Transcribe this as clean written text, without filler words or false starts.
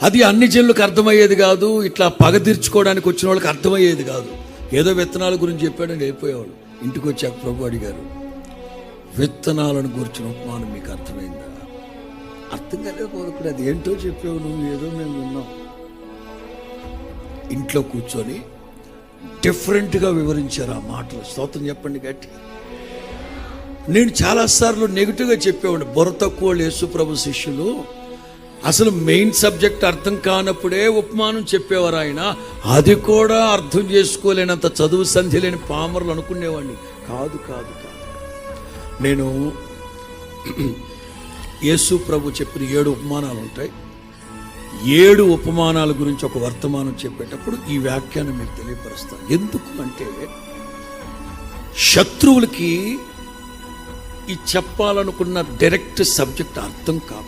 అది అన్ని జనులకు అర్థమయ్యేది కాదు. ఇట్లా పగ తీర్చుకోవడానికి వచ్చిన వాళ్ళకి అర్థమయ్యేది కాదు. ఏదో విత్తనాల గురించి చెప్పాడని వెళ్ళిపోయేవాడు. ఇంటికి వచ్చాక ప్రభు అడిగారు, విత్తనాలను గురించిన ఉపమానం మీకు అర్థమైందా? అర్థం కాలేదు పోలకుడు. అది ఏంటో చెప్పావు నువ్వు, ఏదో మేము విన్నాం. ఇంట్లో కూర్చొని డిఫరెంట్గా వివరించారు ఆ మాటలు. స్తోత్రం చెప్పండి గట్టి. నేను చాలాసార్లు నెగిటివ్గా చెప్పేవాడిని. బుర్ర తక్కువ యేసు ప్రభు శిష్యులు అసలు మెయిన్ సబ్జెక్ట్ అర్థం కానప్పుడే ఉపమానం చెప్పేవారు ఆయన. అది కూడా అర్థం చేసుకోలేనంత చదువు సంధి లేని పామరులు అనుకునేవాడిని. కాదు కాదు కాదు. నేను యేసు ప్రభు చెప్పిన 7 ఉపమానాలు ఉంటాయి. 7 ఉపమానాల గురించి ఒక వర్తమానం చెప్పేటప్పుడు ఈ వ్యాఖ్యానం మీకు తెలియపరుస్తాను. ఎందుకు అంటే శత్రువులకి ఈ చెప్పాలనుకున్న డైరెక్ట్ సబ్జెక్ట్ అర్థం కాదు.